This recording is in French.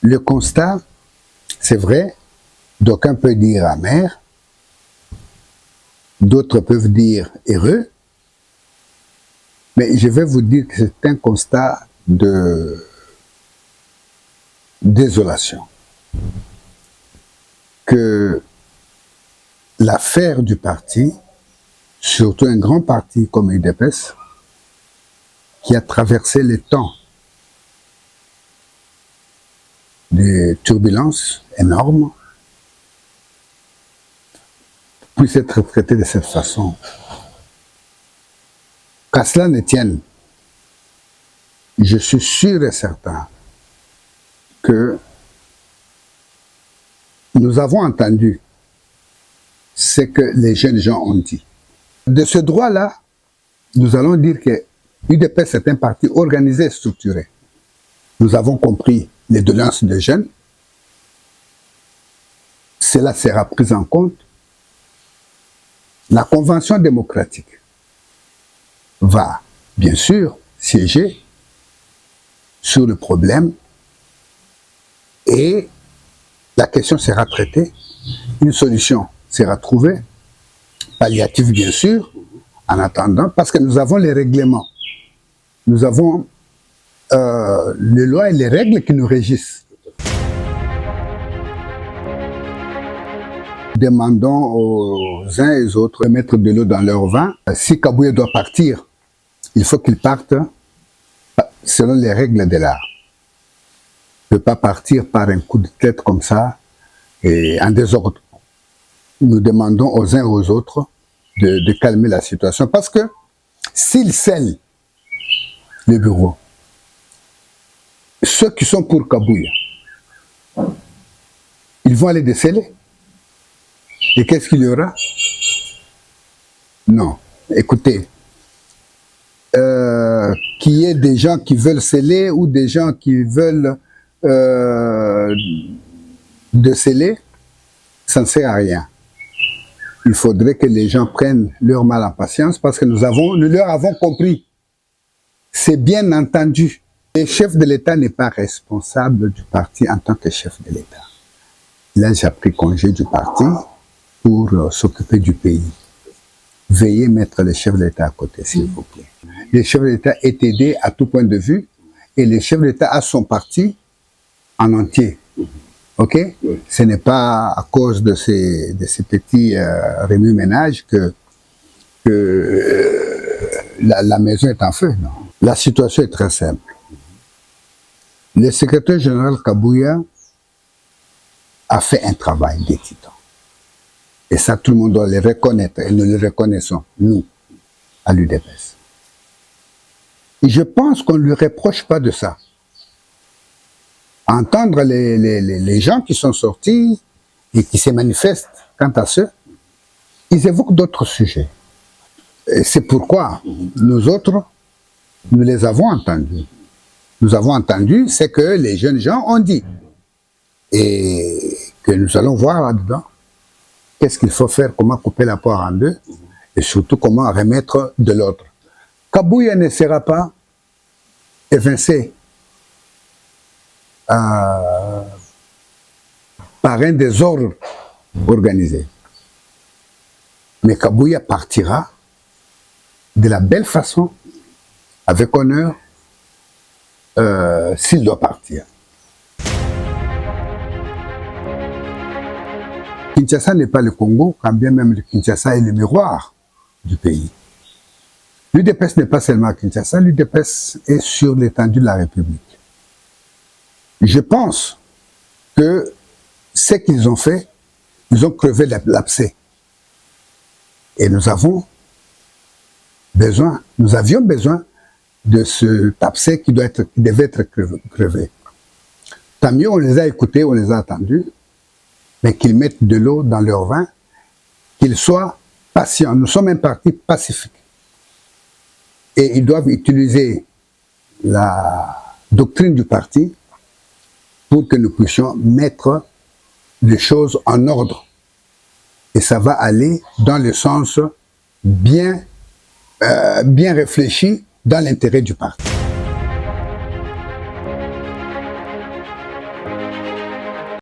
Le constat, c'est vrai, d'aucuns peuvent dire amer, d'autres peuvent dire heureux, mais je vais vous dire que c'est un constat de désolation. Que l'affaire du parti, surtout un grand parti comme UDPS, qui a traversé les temps des turbulences énormes, puisse être traité de cette façon. Qu'à cela ne tienne, je suis sûr et certain que nous avons entendu ce que les jeunes gens ont dit. De ce droit-là, nous allons dire que UDPS est un parti organisé et structuré. Nous avons compris les doléances des jeunes. Cela sera pris en compte. La Convention démocratique va, bien sûr, siéger sur le problème et la question sera traitée, une solution sera trouvée, palliative bien sûr, en attendant, parce que nous avons les règlements, nous avons les lois et les règles qui nous régissent. Demandons aux uns et aux autres de mettre de l'eau dans leur vin. Si Kabouya doit partir, il faut qu'il parte selon les règles de l'art. Il ne peut pas partir par un coup de tête comme ça et en désordre. Nous demandons aux uns et aux autres de calmer la situation parce que s'ils scellent le bureau, ceux qui sont pour Kabouya, ils vont aller déceler. Et qu'est-ce qu'il y aura? Non. Écoutez, qu'il y ait des gens qui veulent sceller ou des gens qui veulent déceler, ça ne sert à rien. Il faudrait que les gens prennent leur mal en patience parce que nous leur avons compris. C'est bien entendu. Le chef de l'État n'est pas responsable du parti en tant que chef de l'État. Il a déjà pris congé du parti pour s'occuper du pays. Veuillez mettre le chef de l'État à côté, s'il vous plaît. Le chef de l'État est aidé à tout point de vue et le chef de l'État a son parti en entier. Ok? Ce n'est pas à cause de ces petits remue-ménages que la maison est en feu. Non. La situation est très simple. Le secrétaire général Kabouya a fait un travail de titan. Et ça, tout le monde doit le reconnaître. Et nous le reconnaissons, nous, à l'UDPS. Et je pense qu'on ne lui reproche pas de ça. Entendre les gens qui sont sortis et qui se manifestent quant à ceux, ils évoquent d'autres sujets. Et c'est pourquoi nous autres, nous les avons entendus. Nous avons entendu ce que les jeunes gens ont dit. Et que nous allons voir là-dedans. Qu'est-ce qu'il faut faire, comment couper la poire en deux, et surtout comment remettre de l'ordre. Kabouya ne sera pas évincé par un désordre organisé. Mais Kabouya partira de la belle façon, avec honneur, s'il doit partir. Kinshasa n'est pas le Congo, quand bien même le Kinshasa est le miroir du pays. L'UDPS n'est pas seulement à Kinshasa, l'UDPS est sur l'étendue de la République. Je pense que ce qu'ils ont fait, ils ont crevé l'abcès. Et nous avions besoin de cet abcès qui devait être crevé. Tant mieux, on les a écoutés, on les a attendus, mais qu'ils mettent de l'eau dans leur vin, qu'ils soient patients. Nous sommes un parti pacifique. Et ils doivent utiliser la doctrine du parti pour que nous puissions mettre les choses en ordre. Et ça va aller dans le sens bien réfléchi dans l'intérêt du parti.